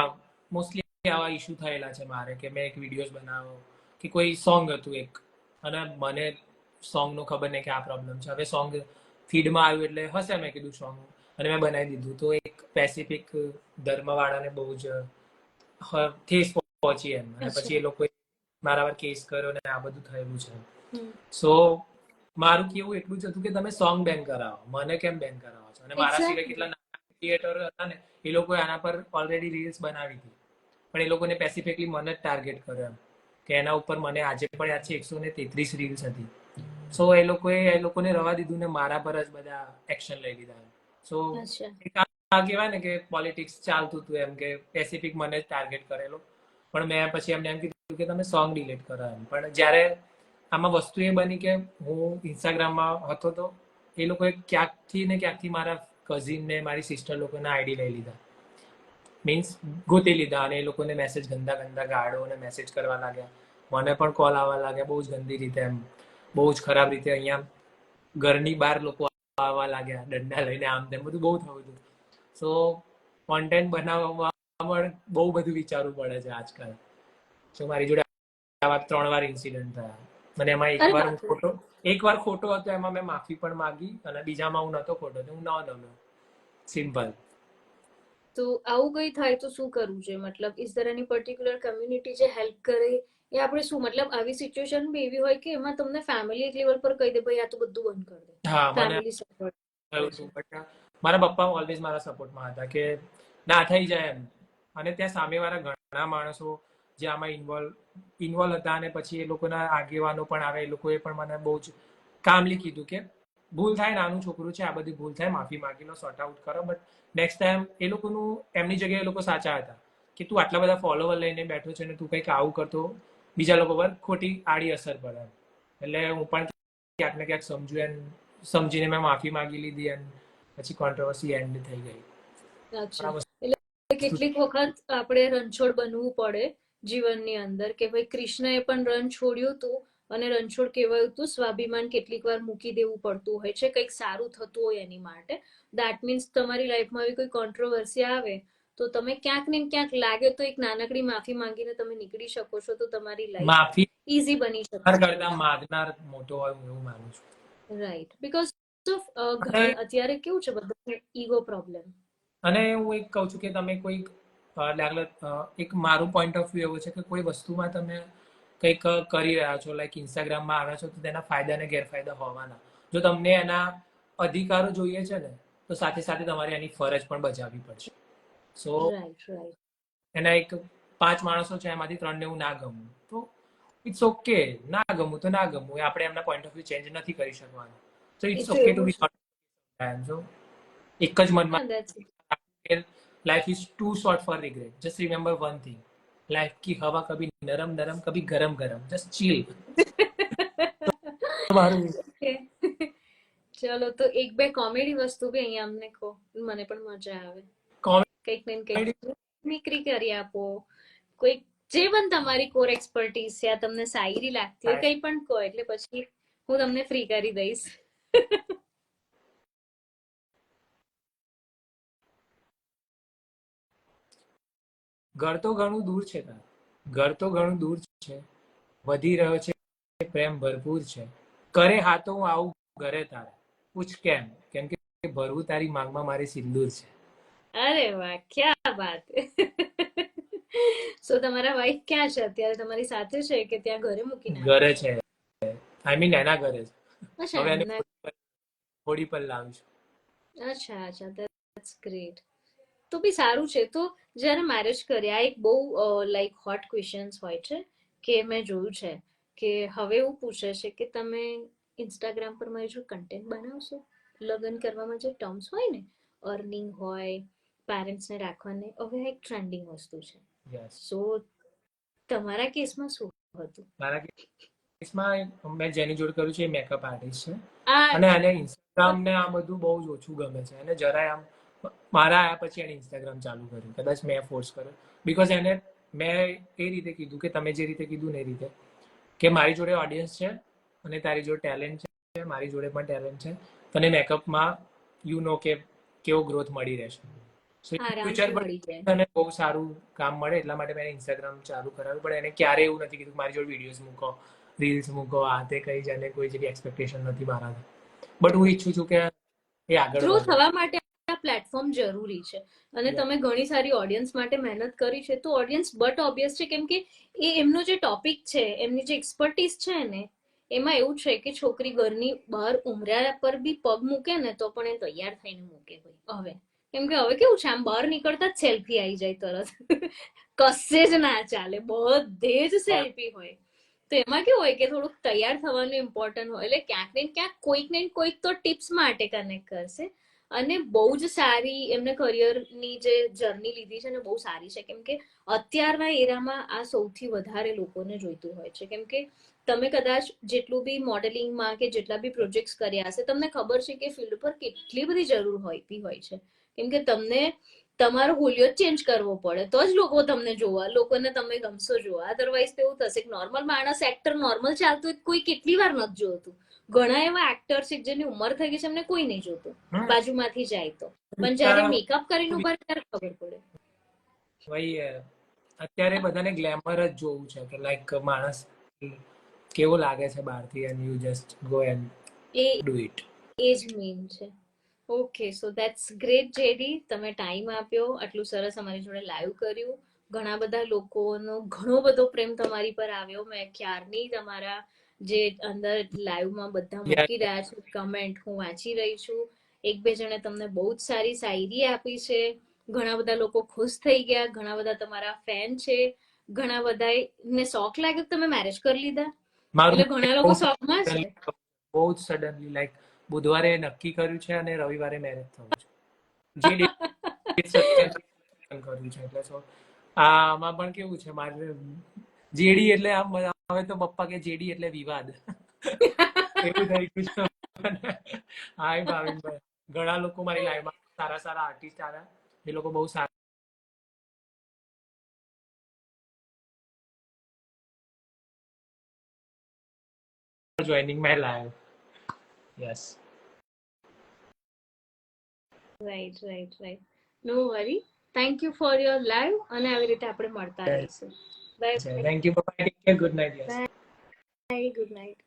મોસ્ટલી આવા ઇશ્યુ થયેલા છે મારે કે મેં એક વિડીયોઝ બનાવ્યો કે કોઈ સોંગ હતું એક અને મને સોંગનું ખબર નહીં કે આ પ્રોબ્લેમ છે. હવે સોંગ ફીડમાં આવ્યું એટલે હશે મેં કીધું સોંગ અને મેં બનાવી દીધું તો એક પેસિફિક ધર્મવાળાને બહુ જ ઠેસ પહોંચી એમ અને પછી એ લોકોએ મારા પર કેસ કર્યો ને આ બધું થયેલું છે. સો મારું કેવું એટલું જ હતું કે તમે સોંગ બેન કરાવો, મને કેમ બેન કરાવો છો? અને મારા સિવાય કેટલા નાના ક્રિએટર હતા ને એ લોકોએ આના પર ઓલરેડી રીલ્સ બનાવી હતી પણ એ લોકોને સ્પેસિફિકલી મને જ ટાર્ગેટ કર્યો એમ કે એના ઉપર મને આજે પણ યાદ છે 133 રીલ્સ હતી. સો એ લોકોને રવા દીધું ને મારા પર જ બધા એક્શન લઈ લીધા. સો કહેવાય ને કે પોલિટિક્સ ચાલતું હતું એમ કે સ્પેસિફિક મને જ ટાર્ગેટ કરેલો, પણ મેં પછી એમને એમ કીધું કે તમે સોંગ ડિલીટ કરો એમ. પણ જ્યારે આમાં વસ્તુ એ બની કે હું ઇન્સ્ટાગ્રામમાં હતો તો એ લોકોએ ક્યાંકથી મારા કઝિનને મારી સિસ્ટર લોકોના આઈડી લઈ લીધા, મીન્સ ગોતી લીધા અને એ લોકોને મેસેજ ગંદા ગાળો અને મેસેજ કરવા લાગ્યા. મને પણ કોલ આવવા લાગ્યા બહુ જ ગંદી રીતે એમ, બહુ જ ખરાબ રીતે. અહીંયા ઘરની બહાર લોકો આવવા લાગ્યા દંડા લઈને, આમ તેમ બધું બહુ થયું હતું. સો કોન્ટેન્ટ બનાવવામાં પણ બહુ બધું વિચારવું પડે છે આજકાલ. તો મારી જોડે આવા 3 વાર ઇન્સિડન્ટ થયા અને એમાં એક વાર ખોટો હતો, એમાં મેં માફી પણ માંગી, અને બીજામાં હું નતો ખોટો, હું ન નમ્યો. સિમ્પલ. તો આવું કઈ થાય તો શું કરવું જોઈએ? મતલબ is there any particular community જે હેલ્પ કરે, એ આપણે શું, મતલબ આવી સિચ્યુએશન બી એવી હોય કે એમાં તમને ફેમિલી એક લેવલ પર કહી દે ભાઈ આ તો બધું બંધ કરી દે, હા, મને ફેમિલી સપોર્ટ થયું હતું, બટ મારા પપ્પા ઓલવેઝ મારા સપોર્ટમાં હતા કે ના થઈ જાય એમ. અને ત્યાં સામેવાળા ઘણા માણસો જે આમાં ઇન્વોલ્વ હતા, અને પછી એ લોકોના આગેવાનો પણ આવે, એ લોકોએ પણ મને બહુ જ કામલી કીધું કે ભૂલ થાય, નાનું છોકરું છે, આ બધી ભૂલ થાય, માફી માંગી લો, સોર્ટ આઉટ કરો, બટ નેક્સ્ટ ટાઈમ એ લોકોનું એમની જગ્યાએ એ લોકો સાચા હતા કે તું આટલા બધા ફોલોવર લઈને બેઠો છે ને તું કંઈક આવું કરતો બીજા લોકો પર ખોટી આડી અસર પડે. એટલે હું પણ ક્યાંક ને ક્યાંક સમજીને મેં માફી માંગી લીધી, અને પછી કોન્ટ્રોવર્સી એન્ડ થઈ ગઈ. અચ્છા, એટલે કેટલીક વખત આપણે રણછોડ બનવું પડે જીવનની અંદર કે ભાઈ કૃષ્ણએ પણ રણ છોડ્યું હતું, અને રણછોડ કહેવાયું હતું, સ્વાભિમાન કેટલીક વાર મૂકી દેવું પડતું હોય છે કંઈક સારું થતું હોય એની માટે. દેટ મીન્સ તમારી લાઈફમાં આવી કોઈ કોન્ટ્રોવર્સી આવે તો તમે ક્યાંક ને ક્યાંક લાગે તો એક નાનકડી માફી માંગીને તમે નીકળી શકો છો, તો તમારી લાઈફ માફી ઈઝી બની શકે કરતા માંગનાર મોટો હોય, હું એવું માનું છું. રાઈટ, બીકોઝ ઓફ અત્યારે કેવું છે બધા ઈગો પ્રોબ્લેમ. અને હું એક કહું છું કે તમે કોઈક એક મારું પોઈન્ટ ઓફ વ્યૂ એવું છે કે કોઈ વસ્તુમાં તમે કંઈક કરી રહ્યા છો, લાઈક ઇન્સ્ટાગ્રામમાં આવ્યા છો, તો તેના ફાયદા અને ગેરફાયદા હોવાના. જો તમને એના અધિકારો જોઈએ છે ને, તો સાથે સાથે તમારે એની ફરજ પણ બજાવવી પડશે. સો એના એક 5 માણસો છે, એમાંથી 3ને હું ના ગમું તો ઇટ્સ ઓકે, ના ગમું તો ના ગમું, આપણે એમના પોઈન્ટ ઓફ વ્યૂ ચેન્જ નથી કરી શકવાના. So it's okay to be so એક જ મનમાં life is too short for regret. Just remember one thing, life की हवा कभी नरम नरम कभी गरम गरम, जस्ट चिल. ચલો તો એક બે કોમેડી વસ્તુ બી અહીંયા અમને કહો, મને પણ મજા આવે. કંઈક ને કંઈક મિક્રી કરી આપો, કોઈ જે પણ તમારી કોર એક્સપર્ટીઝ છે, તમને શાયરી લાગતી હોય કંઈ પણ કહો, એટલે પછી હું તમને ફ્રી કરી દઈશ. ઘર તો ઘણું દૂર છે, ઘર તો ઘણું દૂર છે, વધી રહ્યો છે પ્રેમ ભરપૂર છે, કરે હાથો હું આવું ઘરે તારે, પૂછ કેમ, કેમ કે ભરવું તારી માંગમાં મારી સિંદૂર છે. અરે વાહ, ક્યાં વાત. સો તમારા વાઈફ ક્યાં છે અત્યારે? તમારી સાથે છે કે ત્યાં ઘરે મૂકીને ઘરે છે, આઈ મીન એના ઘરે છે. અચ્છા, હવે એને હોડી પર લાવું છું. અચ્છા અચ્છા, ધેટ્સ ગ્રેટ. તો બી સારું છે. તો જ્યારે મેરેજ કર્યા, એક બહુ લાઈક હોટ ક્વેશ્ચન્સ હોય છે કે મેં જોયું છે કે હવે એવું પૂછે છે કે તમે ઇન્સ્ટાગ્રામ પર મારી જો કન્ટેન્ટ બનાવશો, લગ્ન કરવામાં જે ટર્મ્સ હોય ને, અર્નિંગ હોય, પેરેન્ટ્સને રાખવાને, હવે એક ટ્રેન્ડિંગ વસ્તુ છે. સો તમારા કેસમાં શું હતું? મારા કેસમાં મેં જેની જોડે કર્યું છે એ મેકઅપ આર્ટિસ્ટ છે, અને એને ઇન્સ્ટાગ્રામ ને આ બધું બહુ જ ઓછું ગમે છે. એને જરાય આમ મારા આયા પછી એને ઇન્સ્ટાગ્રામ ચાલુ કર્યું, કદાચ મેં ફોર્સ કર્યો, બીકોઝ એને મેં એ રીતે કીધું કે તમે જે રીતે કીધું ને એ રીતે, કે મારી જોડે ઓડિયન્સ છે અને તારી જોડે ટેલેન્ટ છે, મારી જોડે પણ ટેલેન્ટ છે, તને મેકઅપમાં યુ નો કે કેવો ગ્રોથ મળી રહેશે. સો ફ્યુચર પર તને બહુ સારું કામ મળે, એટલા માટે મેં ઇન્સ્ટાગ્રામ ચાલુ કરાવ્યું. પણ એને ક્યારે એવું નથી કીધું મારી જોડે વિડીયોઝ મૂકો, રીલ્સ મૂકો, આ તે કઈ જ એને કોઈ જેવી એક્સપેક્ટેશન નથી મારાથી. બટ હું ઈચ્છું છું કે એ આગળ ગ્રો થવા માટે આ પ્લેટફોર્મ જરૂરી છે, અને તમે ઘણી સારી ઓડિયન્સ માટે મહેનત કરી છે, તો ઓડિયન્સ બટ ઓબ્વિયસ છે, કેમ કે એ એમનો જે ટોપિક છે, એમની જે એક્સપર્ટીઝ છે ને, એમાં એવું છે કે છોકરી ઘરની બહાર ઉમર્યા પર બી પગ મૂકે ને તો પણ એ તૈયાર થઈને મૂકે. હવે કેમ કે હવે કેવું છે, આમ બહાર નીકળતા જ સેલ્ફી આવી જાય તરત, કશે જ ના ચાલે, બધે જ સેલ્ફી હોય. તો એમાં કેવું હોય કે થોડુંક તૈયાર થવાનું ઇમ્પોર્ટન્ટ હોય, એટલે ક્યાંક ને ક્યાંક કોઈક ને કોઈક તો ટિપ્સ માટે કનેક્ટ કરશે. અને બહુ જ સારી એમને કરિયરની જે જર્ની લીધી છે ને, બહુ સારી છે, કેમ કે અત્યારના એરામાં આ સૌથી વધારે લોકોને જોઈતું હોય છે. કેમ કે તમે કદાચ જેટલું બી મોડેલિંગમાં કે જેટલા બી પ્રોજેક્ટ્સ કર્યા હશે, તમને ખબર છે કે ફિલ્ડ પર કેટલી બધી જરૂર હોતી હોય છે. કેમ કે તમને તમારો હુલિયો ચેન્જ કરવો પડે તો જ લોકો તમને જોવા, લોકોને તમે ગમશો જોવા. અધરવાઇઝ તો એવું થશે કે નોર્મલ માણસ એક્ટર નોર્મલ ચાલતું હોય કોઈ કેટલી વાર નથી જોતું. ઘણા એવા એક્ટર છે જેની ઉંમર થઈ ગઈ છે એમને કોઈ નહીં જોતું બાજુમાંથી જાય તો, પણ જયારે મેકઅપ કરીને ઉભા ત્યારે ખબર પડે. વહી અત્યારે બધાને ગ્લેમર જ જોવું છે કે લાઈક માણસ કેવો લાગે છે બહારથી and you just go and do it. એ જ મેઇન છે. Okay, so that's great JD, તમે ટાઈમ આપ્યો, આટલું સરસ અમારી જોડે લાઈવ કર્યું. ઘણા બધા લોકોનો ઘણો બધો પ્રેમ તમારી પર આવ્યો. મેં ક્યારની તમારા જે અંદર લાઈવમાં બધા મૂકી રહ્યા છે કમેન્ટ હું વાંચી રહી છું. એક બે જણે તમને બહુ જ સારી શાયરી આપી છે. ઘણા બધા લોકો ખુશ થઈ ગયા, ઘણા બધા તમારા ફેન છે, ઘણા બધા ને શોખ લાગ્યો તમે મેરેજ કરી લીધા, એટલે ઘણા લોકો શોખમાં છે. બહુ જ સડનલી લાઈક બુધવારે નક્કી કર્યું છે અને રવિવારે મેરેજ થયું છે. જે કર્યું છે એટલે આમાં પણ કેવું છે મારે જેડી એટલે આમ હવે તો પપ્પા કે જેડી એટલે વિવાદ એવું થઈ ગયું છે. હાય ભાવિનભાઈ, ઘણા લોકો મારી લાઈફમાં સારા સારા આર્ટિસ્ટ આવ્યા, એ લોકો બહુ સારા joining my life. Yes. Right. No worry. Thank you for your live અને આવી રીતે આપણે મળતા રહીશું. Thank you. Bye. Take care. Good night. Yes. Bye. Good night.